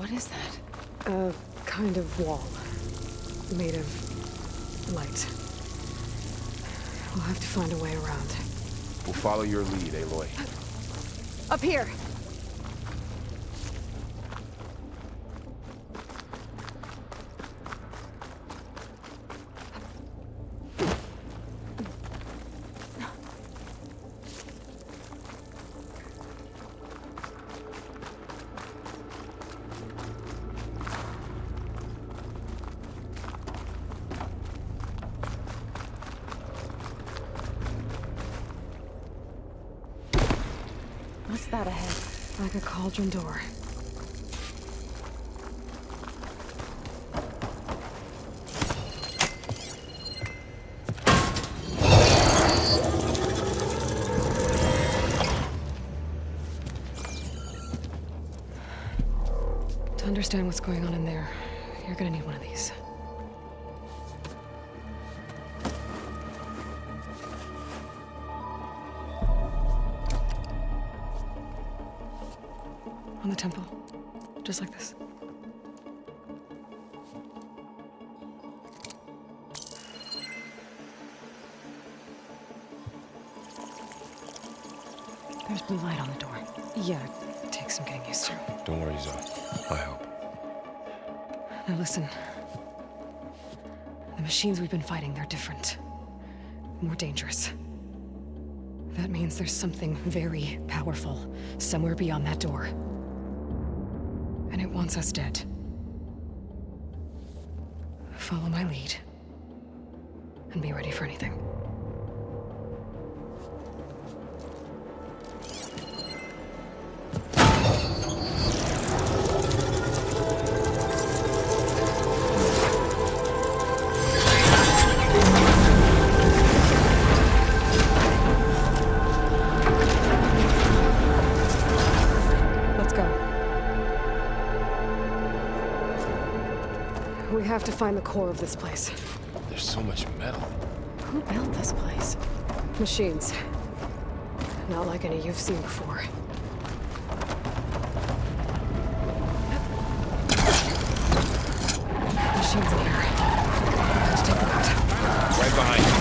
What is that? A kind of wall. Made of light. We'll have to find a way around. We'll follow your lead, Aloy. Up here! What's that ahead? Like a cauldron door. To understand what's going on in there, you're gonna need one of these. On the temple. Just like this. There's blue light on the door. Yeah, it takes some getting used to. Don't worry, Zoe. I help. Now listen. The machines we've been fighting, they're different. More dangerous. That means there's something very powerful somewhere beyond that door. And it wants us dead. Follow my lead. And be ready for anything. Let's go. We have to find the core of this place. There's so much metal. Who built this place? Machines. Not like any you've seen before. Machines in here. Let's take them out. Right behind you.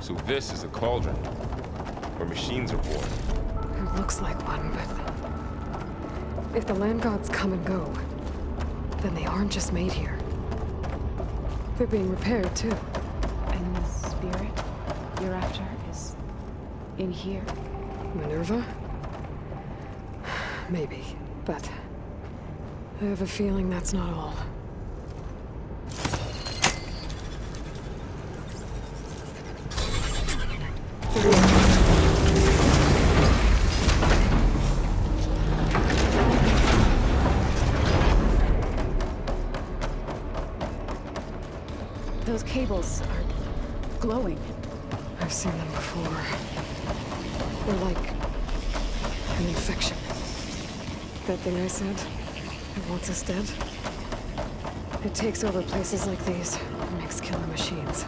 So this is a cauldron, where machines are born. It looks like one, but... if the land gods come and go, then they aren't just made here. They're being repaired, too. And the spirit you're after is in here? Minerva? Maybe, but... I have a feeling that's not all. Those cables are glowing. I've seen them before. They're like an infection. That thing I said, it wants us dead. It takes over places like these, Phoenix killer machines.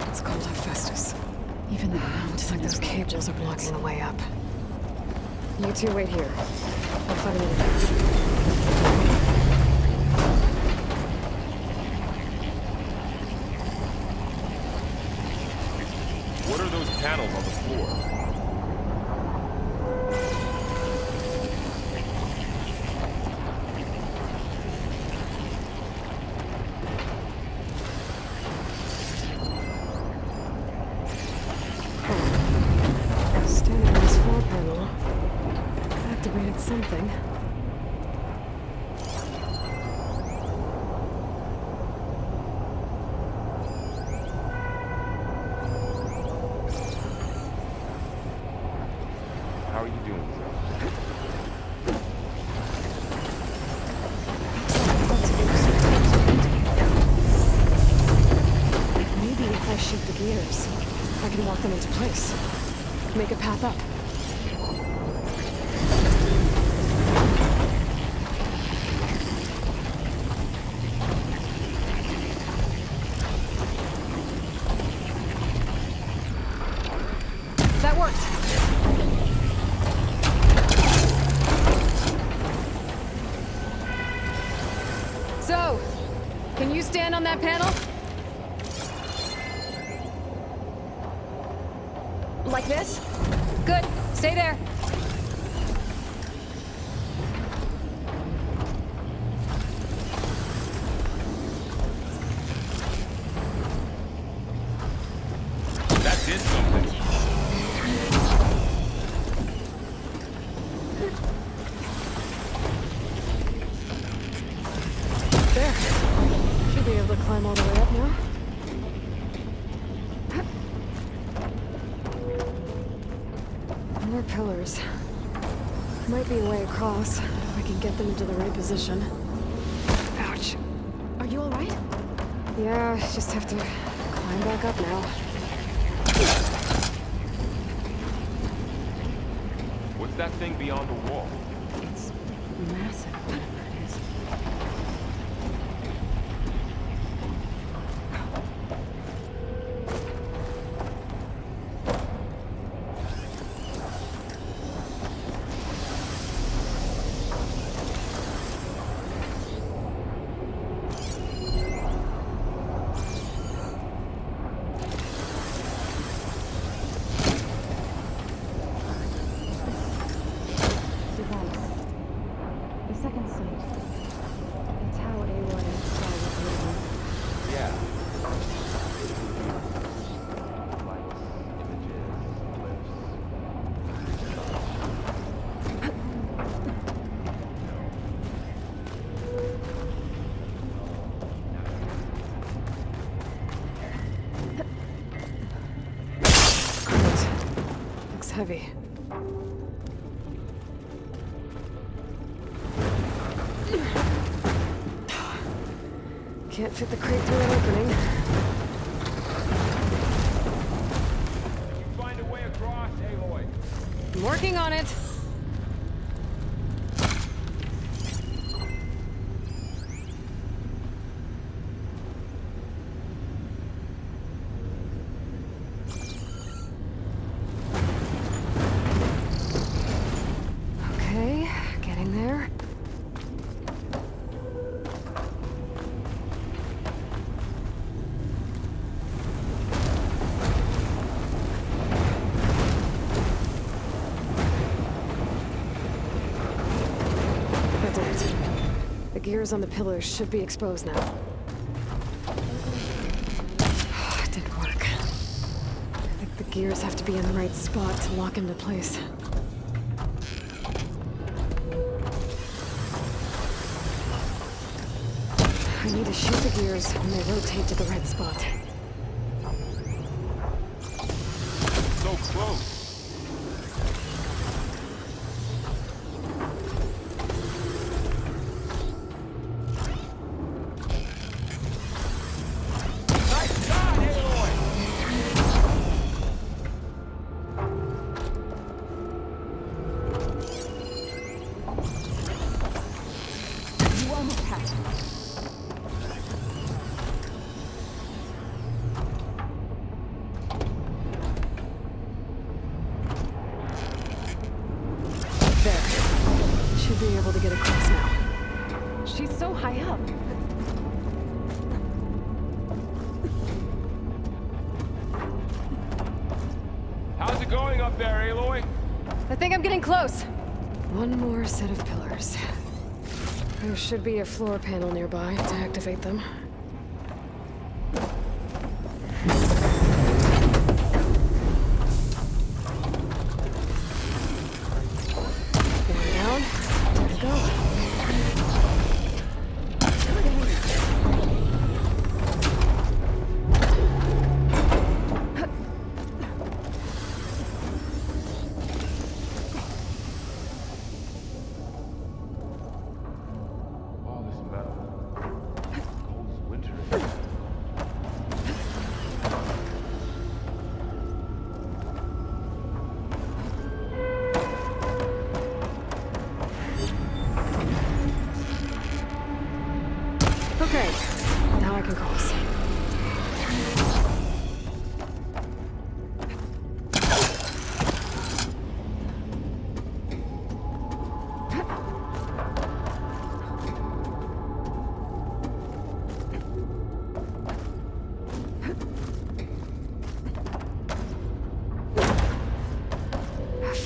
It's called Hephaestus. Even the Looks like mountain those is cables are larger. blocking the way up. You two wait here. I'll find an entrance. What are those panels on the floor? Standing on this floor panel activated something. How are you doing, sir? Maybe if I shoot the gears, I can walk them into place. Make a path up. That worked! So, can you stand on that panel? Like this? Good. Stay there. That did something. There. Should be able to climb all the way up now. More pillars. Might be a way across, if I can get them into the right position. Ouch. Are you alright? Yeah, just have to climb back up now. What's that thing beyond the wall? It's massive, whatever it is. Device. The second sight. It's how Aloy saw what we Yeah. Lights, images, glyphs. Great. Looks heavy. Can't fit the crate through an opening. Find a way across, Aloy. I'm working on it. Okay, getting there. That did it. The gears on the pillars should be exposed now. It didn't work. I think the gears have to be in the right spot to lock into place. I need to shoot the gears when they rotate to the red spot. So close. Nice shot, Aloy! You almost had it. should be able to get across now. She's so high up. How's it going up there, Aloy? I think I'm getting close. One more set of pillars. There should be a floor panel nearby to activate them. One down. There we go. All this metal. Cold as winter. Okay, now I can cross.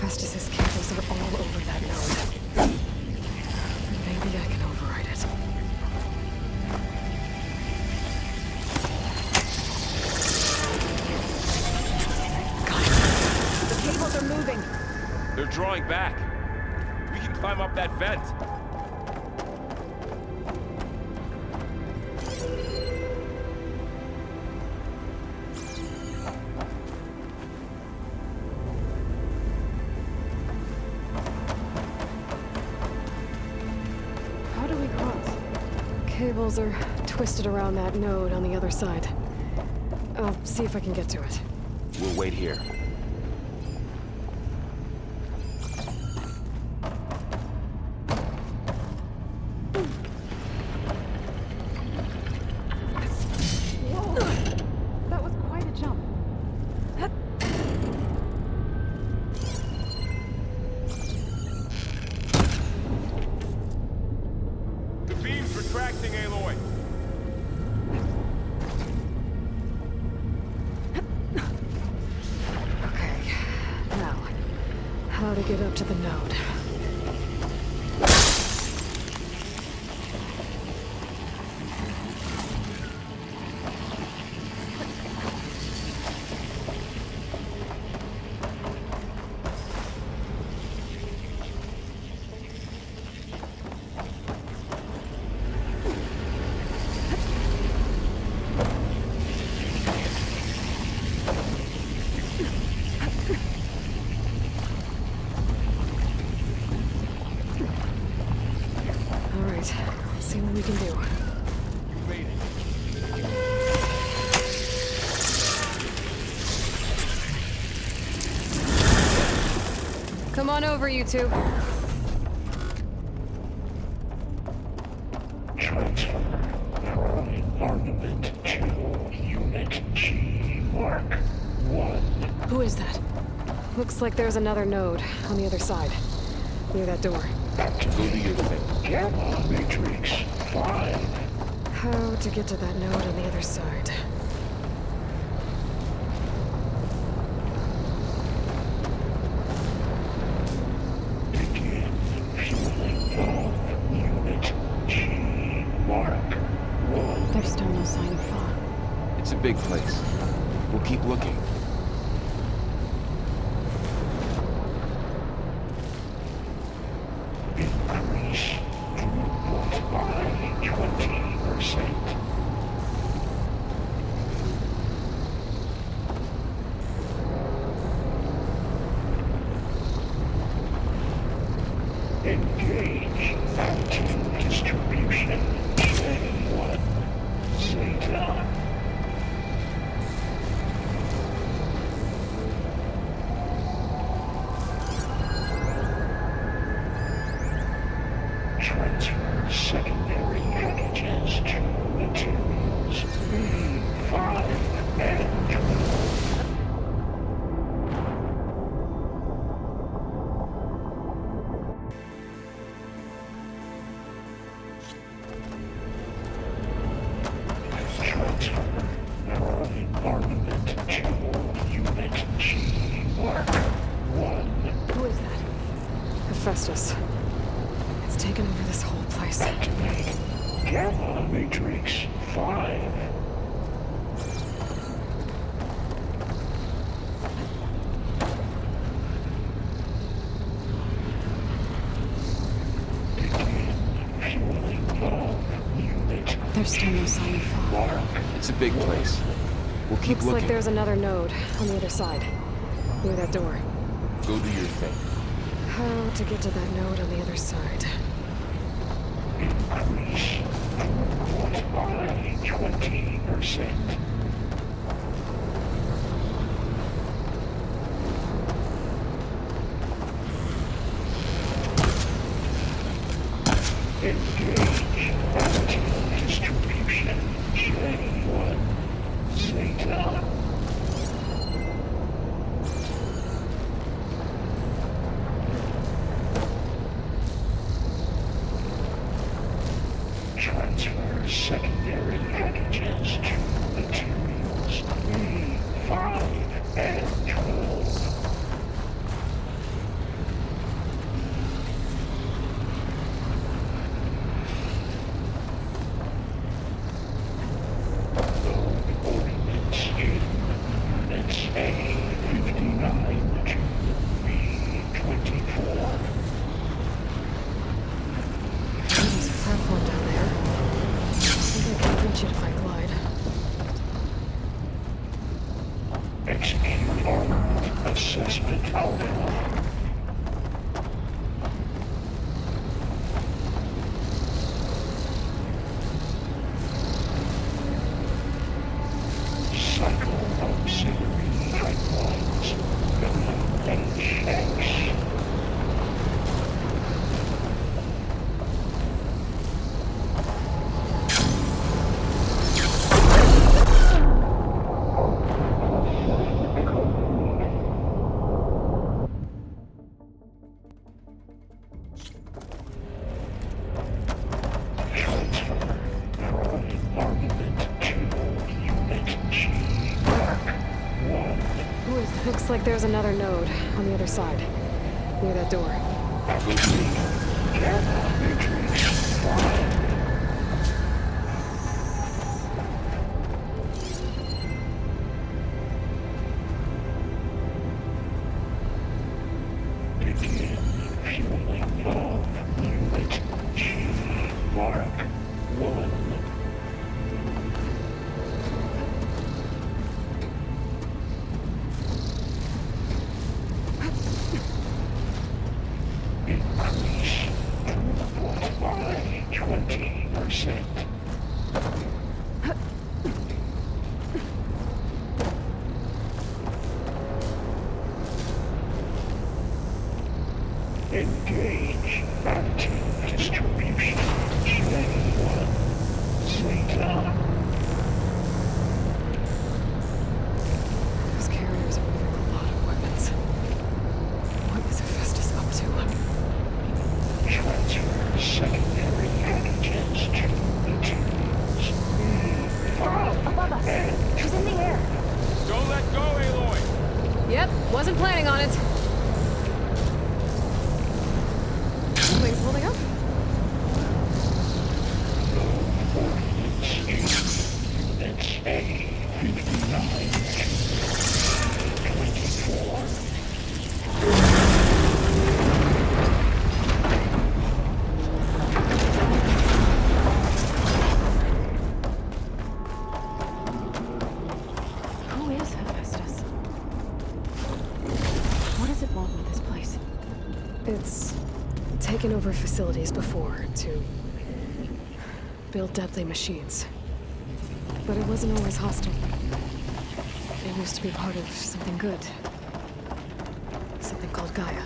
Festus's cables are all over that node. Maybe I can override it. Got it. The cables are moving. They're drawing back. We can climb up that vent. How do we cross? Cables are twisted around that node on the other side. I'll see if I can get to it. We'll wait here. Whoa! That was quite a jump. The beam's retracting, Aloy. Okay, now, how to get up to the node. All right, let's see what we can do. You made it. Come on over, you two. Transfer from armament to Unit G Mark 1. Who is that? Looks like there's another node on the other side, near that door. Go do your thing. Gamma Matrix 5. How to get to that node on the other side? Begin fueling of Unit G Mark 1. There's still no sign of fog. It's a big place. We'll keep looking. Increase throughput by 20%. Engage anti-distribution chain 1. Zeta. Transfer secondary packages to materials B5 and 12. Hephaestus. It's taken over this whole place. Activate Gamma Matrix 5. Begin fueling valve unit. There's still no sign of fog. Mark. It's a big place. We'll keep Looks looking. like there's another node on the other side. Near that door. Go do your thing. How to get to that node on the other side? Increase throughput by 20%. Engage anti-distribution J1 Zeta. Transfer secondary packages to materials E5 and 12. Load ordnance in units A59 to B24. There's a platform down there. I think I can reach it if I glide. Execute armament assessment alpha. Cycle auxiliary pipelines. WHX. Transfer prime armament to unit G Mark 1. Looks like there's another node on the other side. Near that door. Activate Gamma Matrix 5. Begin fueling valve unit G Mark 1. Increase throughput by 20%. Engage anti-distribution J1 Zeta. Those carriers are moving a lot of weapons. What is Hephaestus up to? Transfer secondary packages to materials E5 Above us! and She's in the air! Don't let go, Aloy! Yep, wasn't planning on it. Wings holding up? ordnance in units A59 to 24. Who is Hephaestus? What does it want with this place? It's taken over facilities before to build deadly machines. But it wasn't always hostile. It used to be part of something good. Something called Gaia.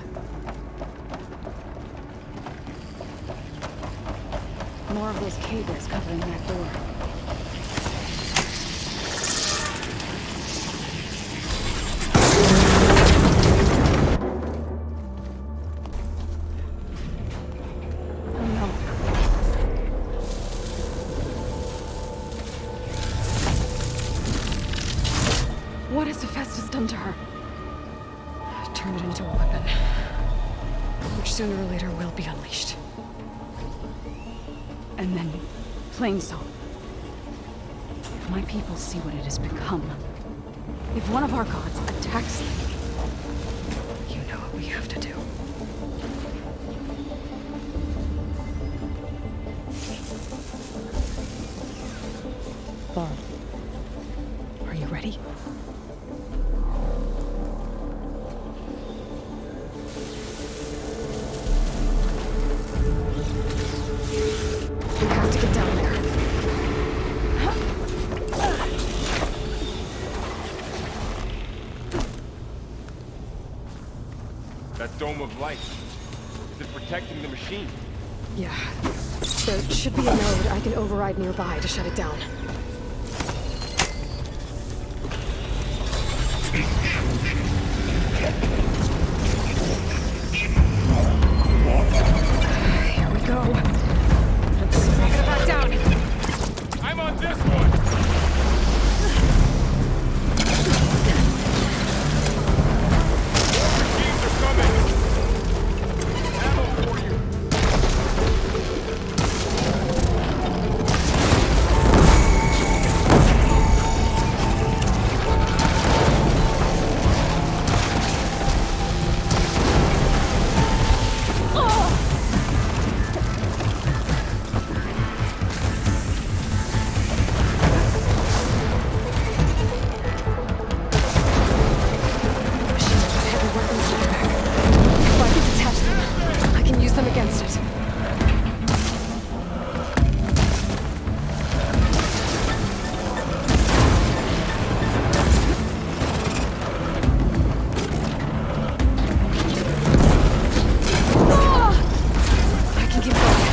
More of those cables covering that door. Oh no. What has Hephaestus done to her? Turned it into a weapon. Which sooner or later will be unleashed. And then, Plainsong. If my people see what it has become, if one of our gods attacks them, You know what we have to do. Barb, are you ready? We have to get down there. That dome of light. Is it protecting the machine? Yeah. There should be a node I can override nearby to shut it down. Here we go. Take it back down. I'm on this one! Machines are coming! Ammo for you! Machines with heavy weapons in their back. If I can detach them, I can use them against it. I can keep going.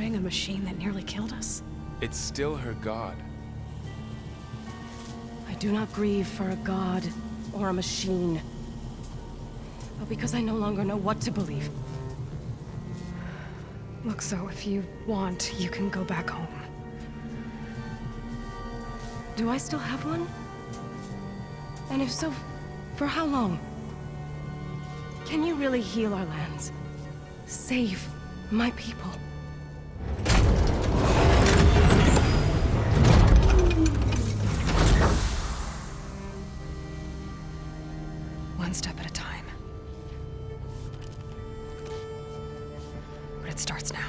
fighting a machine that nearly killed us? It's still her god. I do not grieve for a god or a machine, but because I no longer know what to believe. Look, so if you want, you can go back home. Do I still have one? And if so, for how long? Can you really heal our lands? Save my people? One step at a time. But it starts now.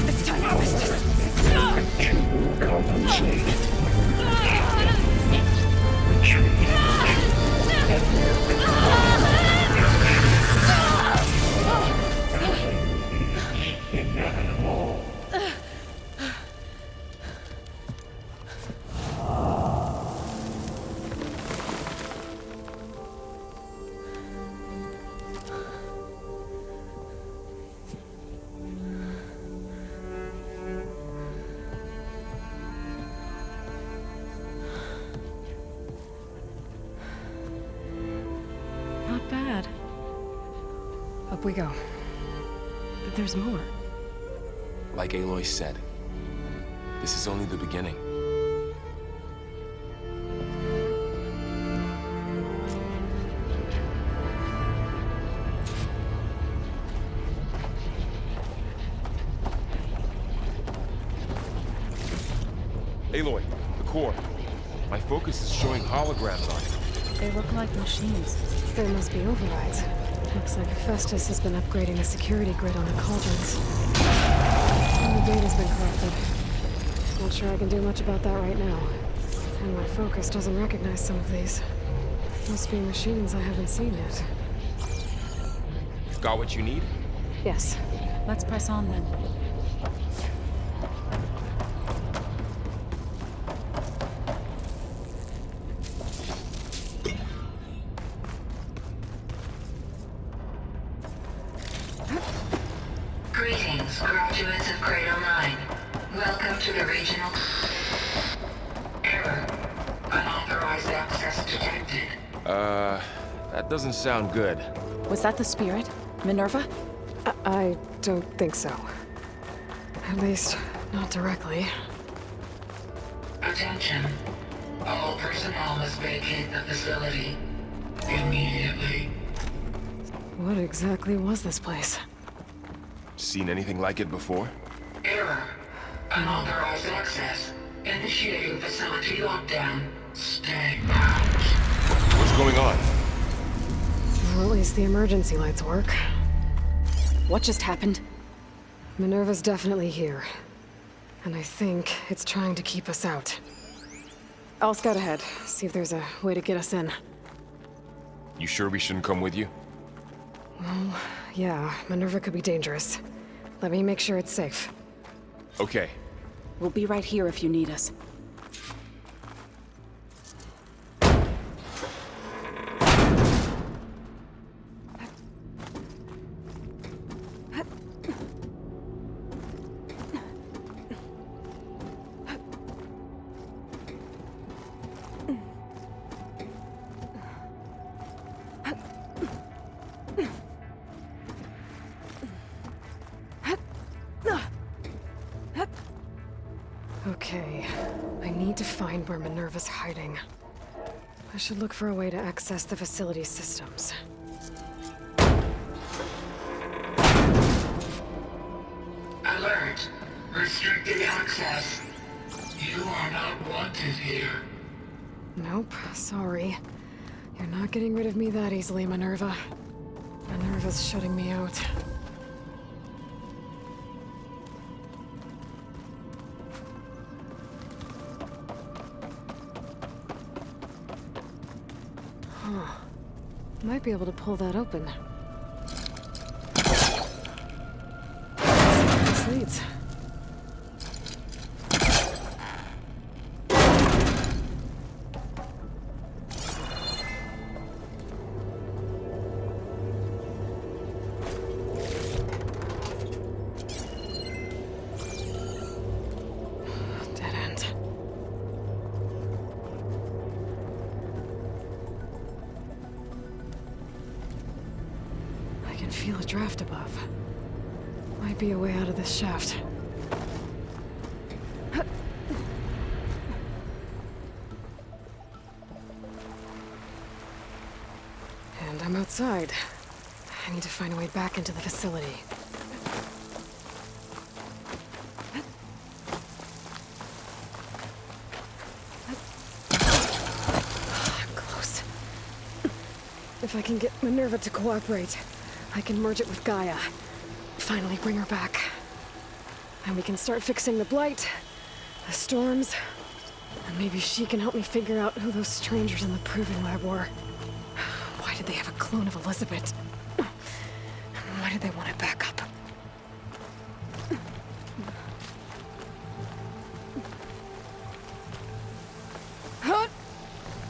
This time I missed it. To compensate. Retreat. Inevitable. Not bad. Up we go. But there's more. Like Aloy said, this is only the beginning. Aloy, the core. My focus is showing holograms on it. They look like machines. There must be overrides. Looks like Festus has been upgrading the security grid on the cauldrons. All the data's been corrupted. Not sure I can do much about that right now. And my focus doesn't recognize some of these. Must be machines I haven't seen yet. Got what you need? Yes. Let's press on then. Greetings, graduates of Cradle 9. Welcome to the regional... Error. Unauthorized access detected. That doesn't sound good. Was that the spirit? Minerva? I don't think so. At least, not directly. Attention. All personnel must vacate the facility. Immediately. What exactly was this place? Seen anything like it before? Error. Unauthorized access. Initiating facility lockdown. Stay out. What's going on? Well, at least the emergency lights work. What just happened? Minerva's definitely here. And I think it's trying to keep us out. I'll scout ahead, see if there's a way to get us in. You sure we shouldn't come with you? Well, yeah, Minerva could be dangerous. Let me make sure it's safe. Okay. We'll be right here if you need us. Okay, I need to find where Minerva's hiding. I should look for a way to access the facility systems. Alert. Restricted access. You are not wanted here. Nope, sorry. You're not getting rid of me that easily, Minerva. Minerva's shutting me out. Huh. Might be able to pull that open. This leads. can feel a draft above. Might be a way out of this shaft. And I'm outside. I need to find a way back into the facility. I'm close. If I can get Minerva to cooperate, I can merge it with Gaia. Finally bring her back. And we can start fixing the Blight, the storms, and maybe she can help me figure out who those strangers in the Proving Lab were. Why did they have a clone of Elizabeth? Why did they want it back up?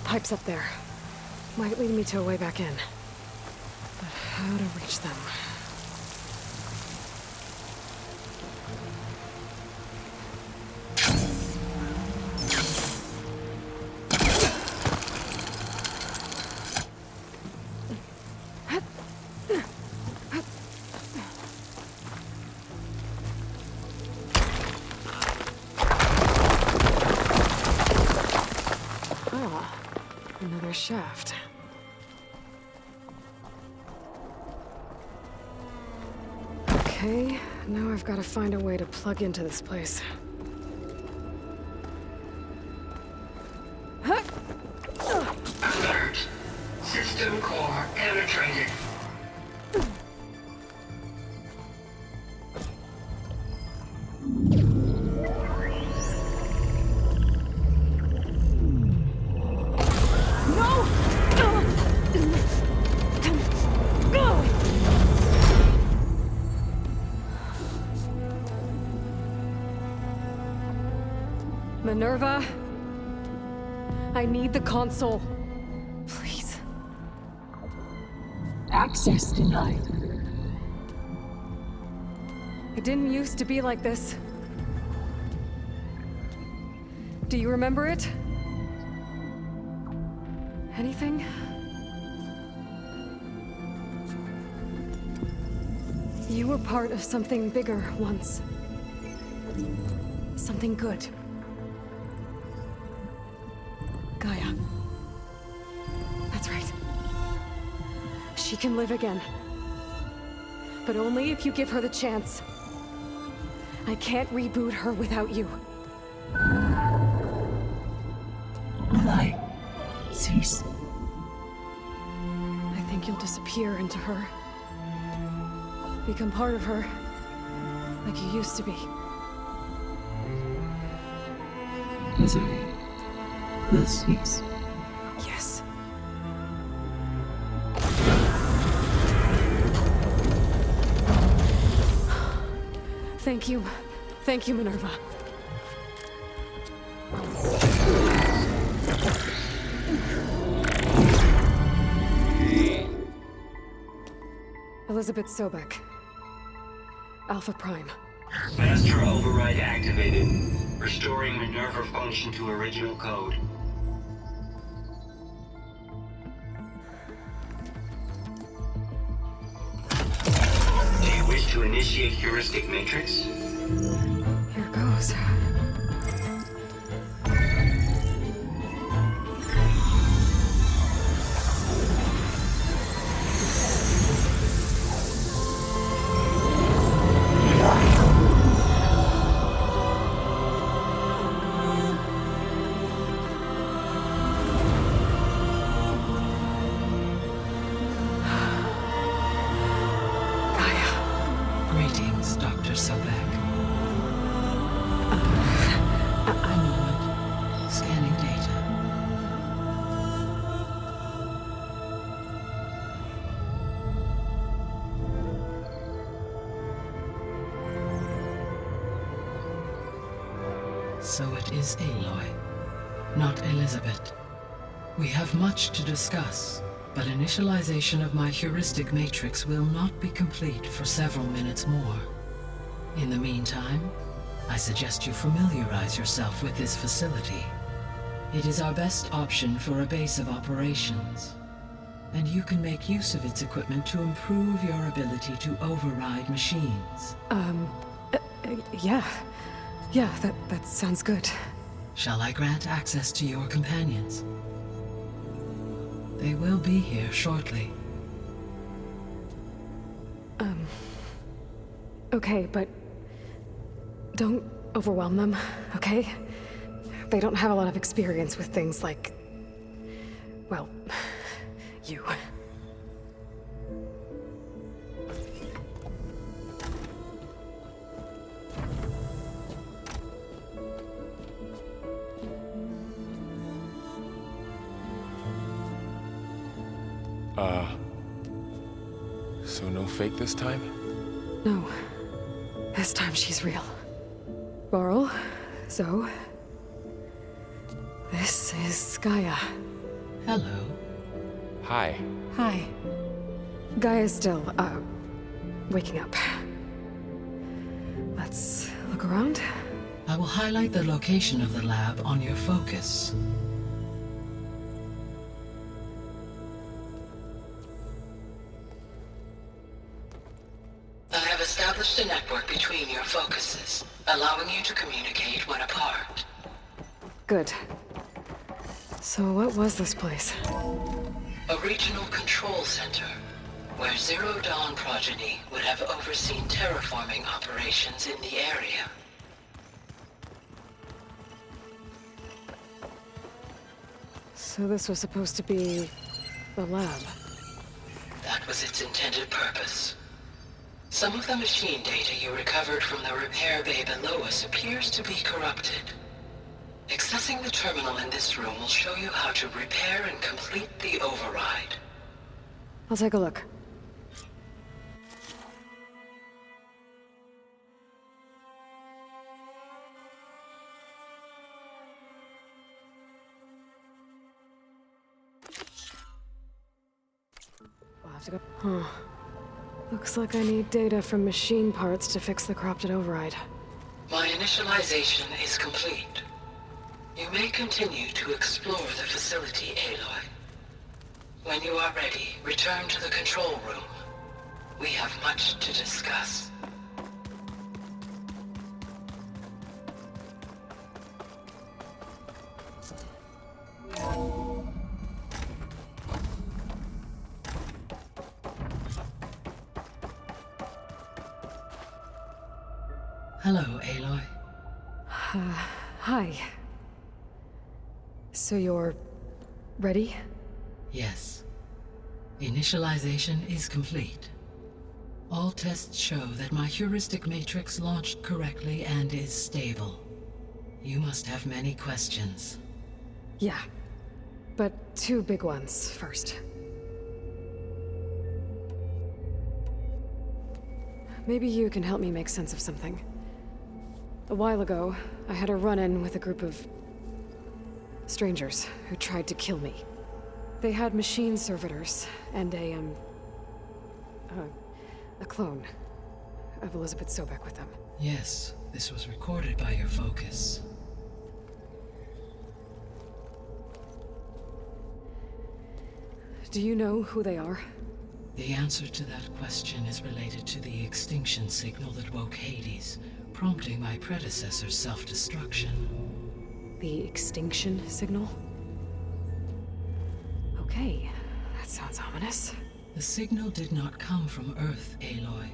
Pipe's up there. Might lead me to a way back in. But how to reach them? Another shaft. Okay, now I've got to find a way to plug into this place. Alert. System core penetrated. Minerva, I need the console. Please. Access denied. It didn't used to be like this. Do you remember it? Anything? You were part of something bigger once. Something good. Gaia. That's right. She can live again. But only if you give her the chance. I can't reboot her without you. Light. Cease. I think you'll disappear into her. Become part of her. Like you used to be. Misery. Will cease. Yes. Thank you. Thank you, Minerva. Elizabeth Sobek. Alpha Prime. Master override activated. Restoring Minerva function to original code. Do you wish to initiate heuristic matrix? Here goes. Greetings, Dr. Sobek. A moment. Scanning data. So it is Aloy, not Elizabeth. We have much to discuss, but initialization of my heuristic matrix will not be complete for several minutes more. In the meantime, I suggest you familiarize yourself with this facility. It is our best option for a base of operations. and you can make use of its equipment to improve your ability to override machines. Yeah. Yeah, that sounds good. Shall I grant access to your companions? They will be here shortly. Okay, but don't overwhelm them, okay? They don't have a lot of experience with things like, well, you. So no fake this time? No. This time she's real. Laurel, Zoe. This is Gaia. Hello. Hi. Hi. Gaia's still, waking up. Let's look around. I will highlight the location of the lab on your focus. I have established a network between your focuses, allowing you to communicate when apart. Good. So what was this place? A regional control center, where Zero Dawn progeny would have overseen terraforming operations in the area. So this was supposed to be the lab. That was its intended purpose. Some of the machine data you recovered from the repair bay below us appears to be corrupted. Accessing the terminal in this room will show you how to repair and complete the override. I'll take a look. I'll have to go. Huh. Looks like I need data from machine parts to fix the corrupted override. My initialization is complete. You may continue to explore the facility, Aloy. When you are ready, return to the control room. We have much to discuss. Hello, Aloy. Hi. So you're ready? Yes. Initialization is complete. All tests show that my heuristic matrix launched correctly and is stable. You must have many questions. Yeah. But two big ones first. Maybe you can help me make sense of something. A while ago, I had a run-in with a group of strangers who tried to kill me. They had machine servitors and a clone of Elizabeth Sobek with them. Yes, this was recorded by your focus. Do you know who they are? The answer to that question is related to the extinction signal that woke Hades, prompting my predecessor's self-destruction. The extinction signal? Okay, that sounds ominous. The signal did not come from Earth, Aloy.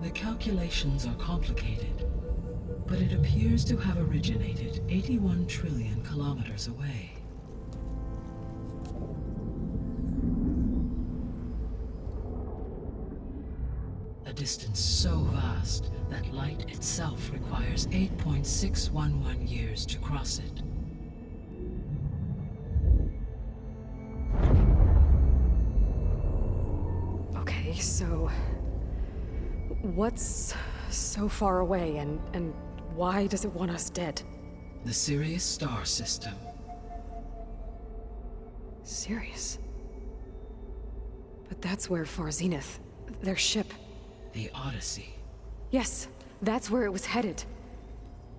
The calculations are complicated, but it appears to have originated 81 trillion kilometers away. A distance so vast that light itself requires 8.611 years to cross it. Okay, so what's so far away and why does it want us dead? The Sirius star system. Sirius? But that's where Far Zenith, their ship. The Odyssey. Yes, that's where it was headed.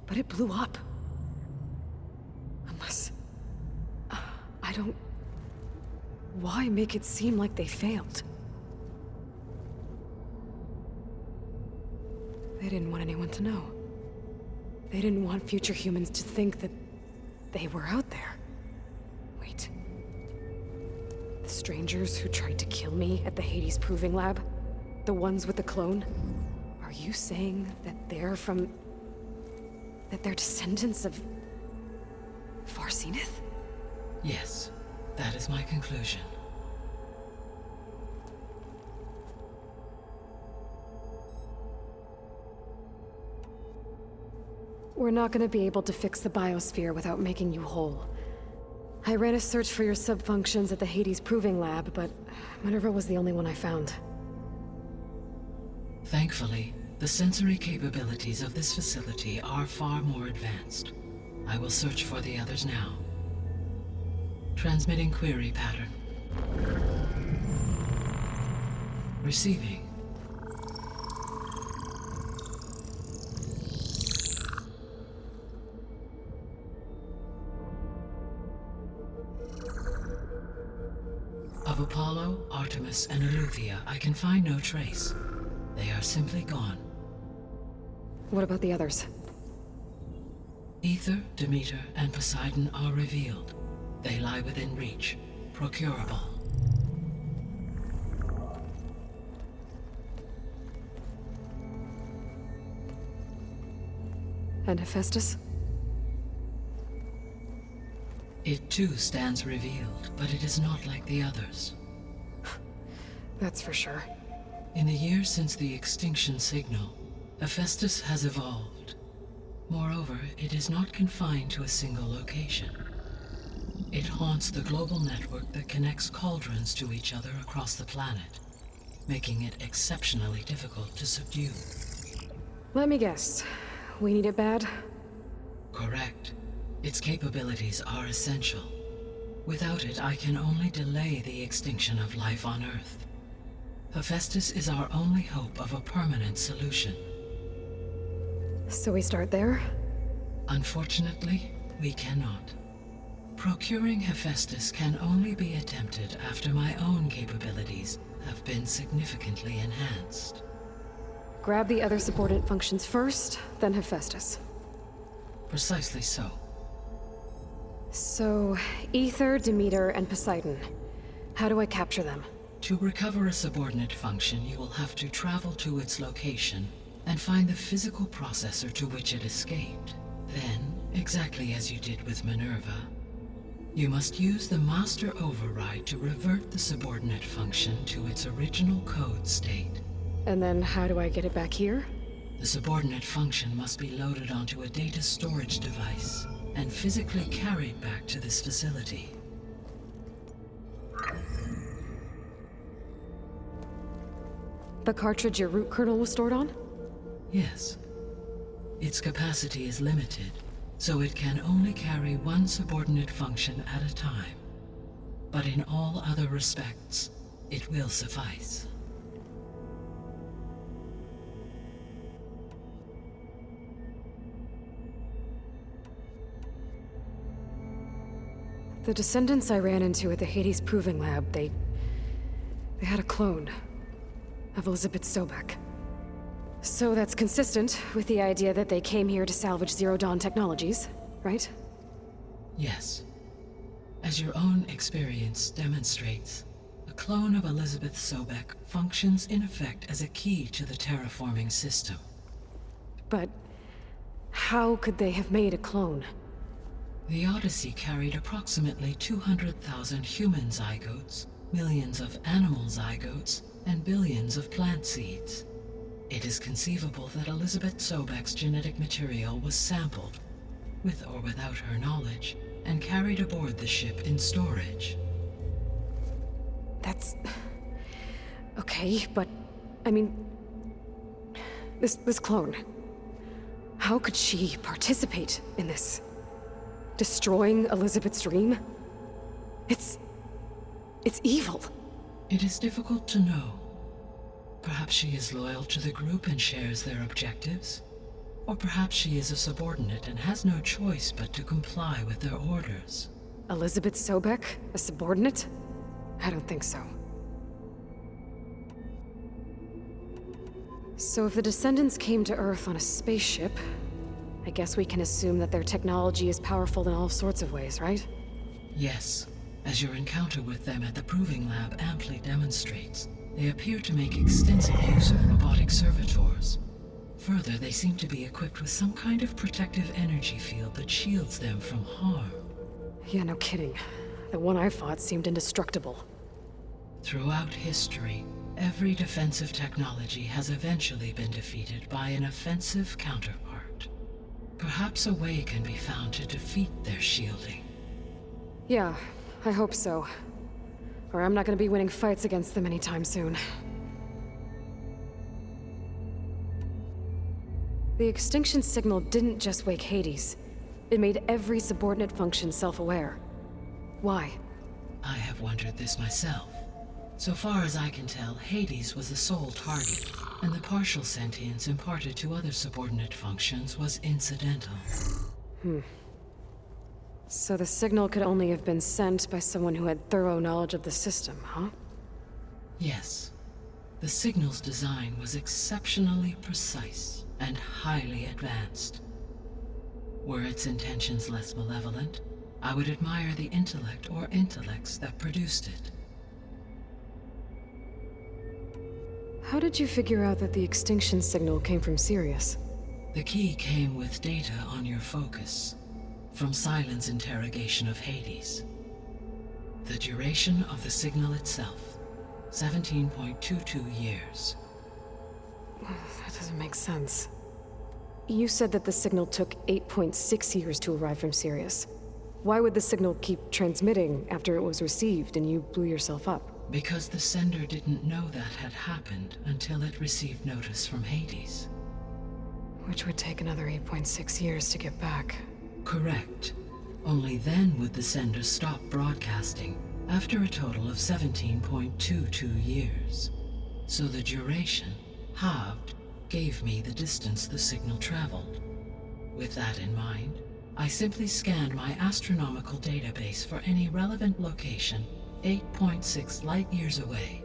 But it blew up. Unless... I don't... Why make it seem like they failed? They didn't want anyone to know. They didn't want future humans to think that they were out there. Wait. The strangers who tried to kill me at the Hades Proving Lab? The ones with the clone? Are you saying that they're from... that they're descendants of... Far Zenith? Yes, that is my conclusion. We're not gonna be able to fix the biosphere without making you whole. I ran a search for your subfunctions at the Hades Proving Lab, but Minerva was the only one I found. Thankfully, the sensory capabilities of this facility are far more advanced. I will search for the others now. Transmitting query pattern. Receiving. Of Apollo, Artemis, and Eleuthia, I can find no trace. They are simply gone. What about the others? Aether, Demeter, and Poseidon are revealed. They lie within reach, procurable. And Hephaestus? It too stands revealed, but it is not like the others. That's for sure. In the years since the extinction signal, Hephaestus has evolved. Moreover, it is not confined to a single location. It haunts the global network that connects cauldrons to each other across the planet, making it exceptionally difficult to subdue. Let me guess. We need it bad? Correct. Its capabilities are essential. Without it, I can only delay the extinction of life on Earth. Hephaestus is our only hope of a permanent solution. So we start there? Unfortunately, we cannot. Procuring Hephaestus can only be attempted after my own capabilities have been significantly enhanced. Grab the other subordinate functions first, then Hephaestus. Precisely so. So, Aether, Demeter, and Poseidon. How do I capture them? To recover a subordinate function, you will have to travel to its location and find the physical processor to which it escaped. Then, exactly as you did with Minerva, you must use the master override to revert the subordinate function to its original code state. And then how do I get it back here? The subordinate function must be loaded onto a data storage device and physically carried back to this facility. The cartridge your root kernel was stored on? Yes. Its capacity is limited, so it can only carry one subordinate function at a time. But in all other respects, it will suffice. The descendants I ran into at the Hades Proving Lab, they had a clone of Elizabeth Sobek. So that's consistent with the idea that they came here to salvage Zero Dawn technologies, right? Yes. As your own experience demonstrates, a clone of Elizabeth Sobek functions in effect as a key to the terraforming system. But how could they have made a clone? The Odyssey carried approximately 200,000 human zygotes, millions of animal zygotes, and billions of plant seeds. It is conceivable that Elizabeth Sobek's genetic material was sampled, with or without her knowledge, and carried aboard the ship in storage. That's... okay, but... I mean... This clone... How could she participate in this? Destroying Elizabeth's dream? It's evil. It is difficult to know. Perhaps she is loyal to the group and shares their objectives. Or perhaps she is a subordinate and has no choice but to comply with their orders. Elizabeth Sobek? A subordinate? I don't think so. So if the Descendants came to Earth on a spaceship, I guess we can assume that their technology is powerful in all sorts of ways, right? Yes, as your encounter with them at the Proving Lab amply demonstrates, they appear to make extensive use of robotic servitors. Further, they seem to be equipped with some kind of protective energy field that shields them from harm. Yeah, no kidding. The one I fought seemed indestructible. Throughout history, every defensive technology has eventually been defeated by an offensive counterpart. Perhaps a way can be found to defeat their shielding. Yeah, I hope so. Or I'm not gonna be winning fights against them anytime soon. The extinction signal didn't just wake Hades. It made every subordinate function self-aware. Why? I have wondered this myself. So far as I can tell, Hades was the sole target, and the partial sentience imparted to other subordinate functions was incidental. So the signal could only have been sent by someone who had thorough knowledge of the system, huh? Yes. The signal's design was exceptionally precise and highly advanced. Were its intentions less malevolent, I would admire the intellect or intellects that produced it. How did you figure out that the extinction signal came from Sirius? The key came with data on your focus, from Silent's interrogation of Hades. The duration of the signal itself, 17.22 years. That doesn't make sense. You said that the signal took 8.6 years to arrive from Sirius. Why would the signal keep transmitting after it was received and you blew yourself up? Because the sender didn't know that had happened until it received notice from Hades. Which would take another 8.6 years to get back. Correct. Only then would the sender stop broadcasting, after a total of 17.22 years. So the duration, halved, gave me the distance the signal traveled. With that in mind, I simply scanned my astronomical database for any relevant location 8.6 light-years away.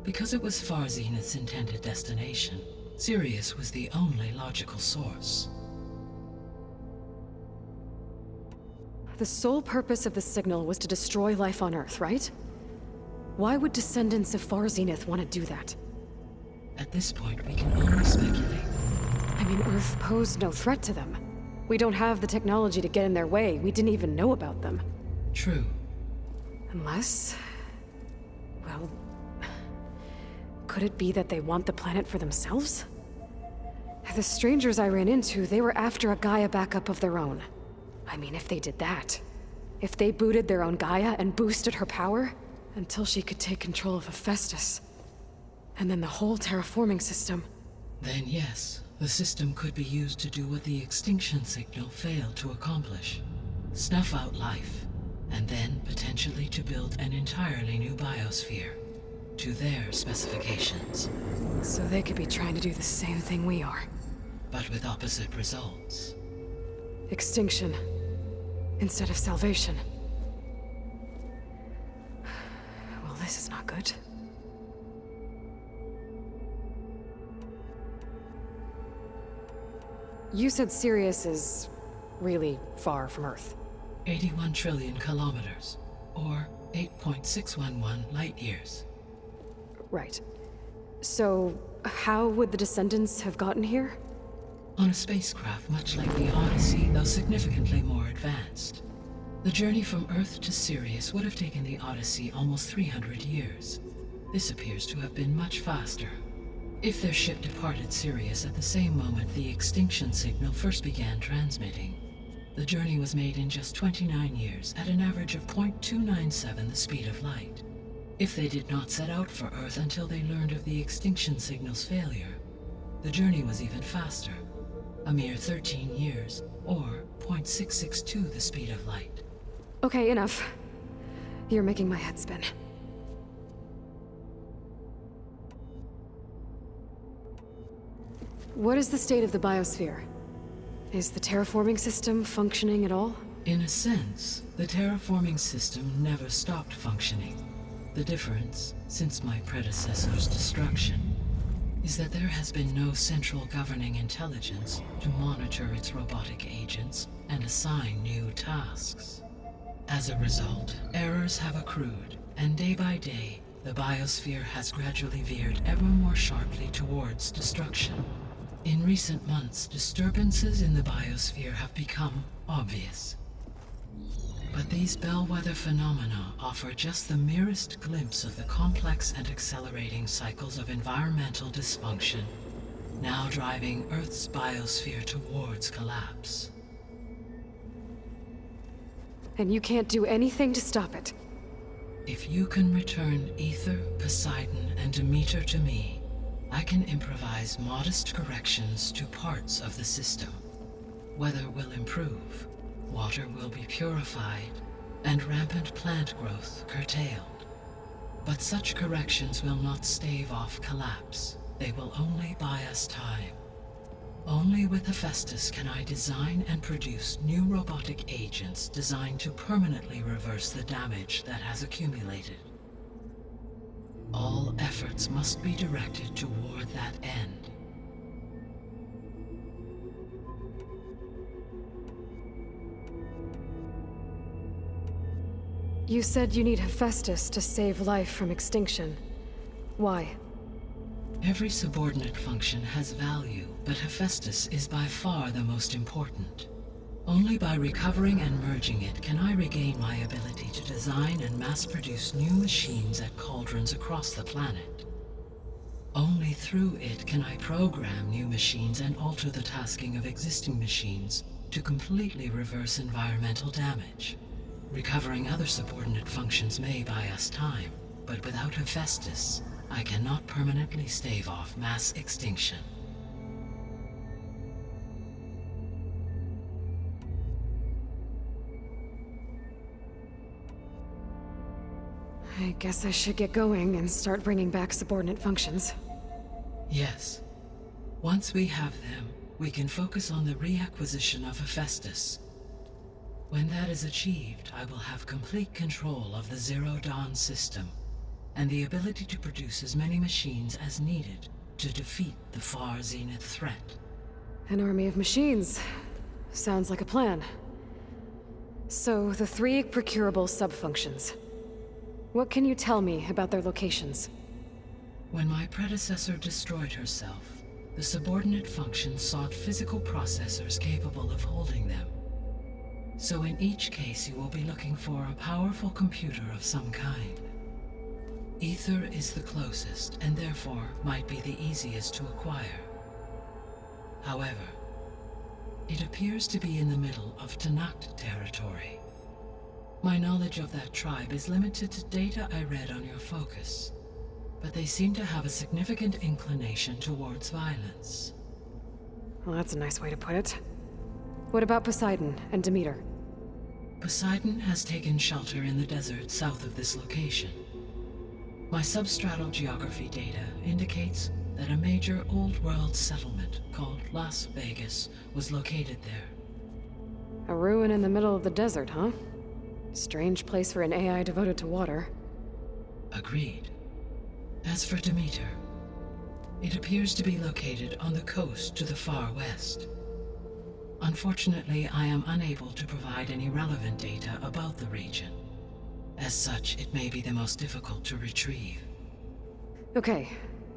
Because it was Far Zenith's intended destination, Sirius was the only logical source. The sole purpose of the signal was to destroy life on Earth, right? Why would descendants of Far Zenith want to do that? At this point, we can only speculate. I mean, Earth posed no threat to them. We don't have the technology to get in their way. We didn't even know about them. True. Unless... well... could it be that they want the planet for themselves? The strangers I ran into, they were after a Gaia backup of their own. I mean, if they did that... if they booted their own Gaia and boosted her power... until she could take control of Hephaestus... and then the whole terraforming system... Then yes, the system could be used to do what the extinction signal failed to accomplish. Snuff out life, and then potentially to build an entirely new biosphere, to their specifications. So they could be trying to do the same thing we are. But with opposite results. Extinction. Instead of salvation. Well, this is not good. You said Sirius is really far from Earth. 81 trillion kilometers, or 8.611 light-years. Right. So, how would the Descendants have gotten here? On a spacecraft much like the Odyssey, though significantly more advanced. The journey from Earth to Sirius would have taken the Odyssey almost 300 years. This appears to have been much faster. If their ship departed Sirius at the same moment the extinction signal first began transmitting, the journey was made in just 29 years at an average of 0.297 the speed of light. If they did not set out for Earth until they learned of the extinction signal's failure, the journey was even faster, a mere 13 years, or 0.662 the speed of light. Okay, enough. You're making my head spin. What is the state of the biosphere? Is the terraforming system functioning at all? In a sense, the terraforming system never stopped functioning. The difference, since my predecessor's destruction, is that there has been no central governing intelligence to monitor its robotic agents and assign new tasks. As a result, errors have accrued, and day by day, the biosphere has gradually veered ever more sharply towards destruction. In recent months, disturbances in the biosphere have become obvious. But these bellwether phenomena offer just the merest glimpse of the complex and accelerating cycles of environmental dysfunction, now driving Earth's biosphere towards collapse. And you can't do anything to stop it? If you can return Aether, Poseidon, and Demeter to me, I can improvise modest corrections to parts of the system. Weather will improve, water will be purified, and rampant plant growth curtailed. But such corrections will not stave off collapse. They will only buy us time. Only with Hephaestus can I design and produce new robotic agents designed to permanently reverse the damage that has accumulated. All efforts must be directed toward that end. You said you need Hephaestus to save life from extinction. Why? Every subordinate function has value, but Hephaestus is by far the most important. Only by recovering and merging it can I regain my ability to design and mass-produce new machines at cauldrons across the planet. Only through it can I program new machines and alter the tasking of existing machines to completely reverse environmental damage. Recovering other subordinate functions may buy us time, but without Hephaestus, I cannot permanently stave off mass extinction. I guess I should get going and start bringing back subordinate functions. Yes. Once we have them, we can focus on the reacquisition of Hephaestus. When that is achieved, I will have complete control of the Zero Dawn system, and the ability to produce as many machines as needed to defeat the Far Zenith threat. An army of machines. Sounds like a plan. So, the 3 procurable sub-functions. What can you tell me about their locations? When my predecessor destroyed herself, the subordinate functions sought physical processors capable of holding them. So in each case you will be looking for a powerful computer of some kind. Aether is the closest, and therefore might be the easiest to acquire. However, it appears to be in the middle of Tenakth territory. My knowledge of that tribe is limited to data I read on your focus, but they seem to have a significant inclination towards violence. Well, that's a nice way to put it. What about Poseidon and Demeter? Poseidon has taken shelter in the desert south of this location. My substratal geography data indicates that a major old-world settlement called Las Vegas was located there. A ruin in the middle of the desert, huh? Strange place for an AI devoted to water. Agreed. As for Demeter, it appears to be located on the coast to the far west. Unfortunately, I am unable to provide any relevant data about the region. As such, it may be the most difficult to retrieve. Okay,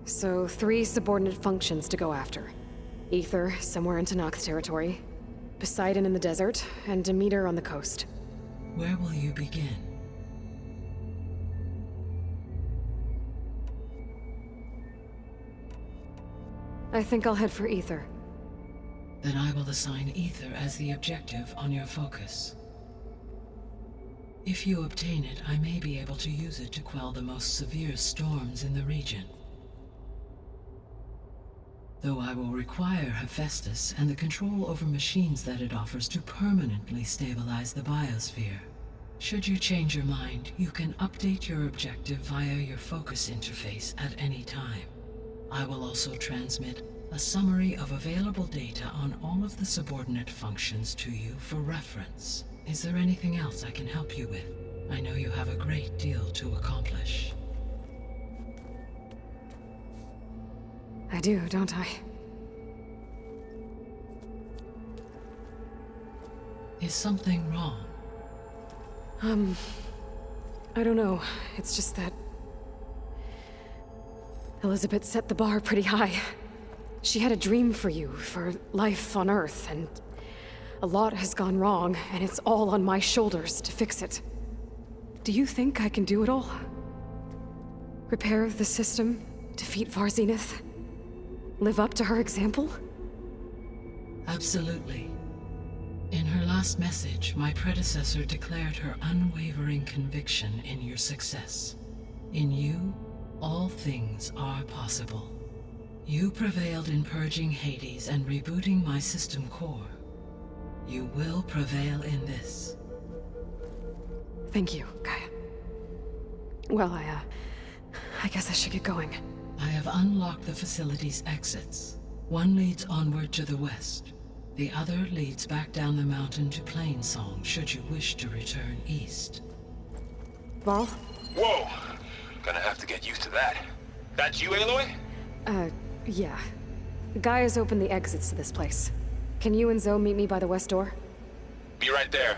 so 3 subordinate functions to go after. Aether, somewhere in Tenakth territory. Poseidon in the desert, and Demeter on the coast. Where will you begin? I think I'll head for Aether. Then I will assign Aether as the objective on your focus. If you obtain it, I may be able to use it to quell the most severe storms in the region. Though I will require Hephaestus and the control over machines that it offers to permanently stabilize the biosphere. Should you change your mind, you can update your objective via your focus interface at any time. I will also transmit A summary of available data on all of the subordinate functions to you for reference. Is there anything else I can help you with? I know you have a great deal to accomplish. I do, don't I? Is something wrong? I don't know. It's just that Elizabeth set the bar pretty high. She had a dream for you, for life on Earth, and a lot has gone wrong, and it's all on my shoulders to fix it. Do you think I can do it all? Repair the system, defeat Varzinith, live up to her example? Absolutely. In her last message, my predecessor declared her unwavering conviction in your success. In you, all things are possible. You prevailed in purging Hades and rebooting my system core. You will prevail in this. Thank you, Gaia. Well, I guess I should get going. I have unlocked the facility's exits. One leads onward to the west. The other leads back down the mountain to Plainsong, should you wish to return east. Varl? Whoa! Gonna have to get used to that. That's you, Aloy? Yeah. Gaia's opened the exits to this place. Can you and Zoe meet me by the west door? Be right there.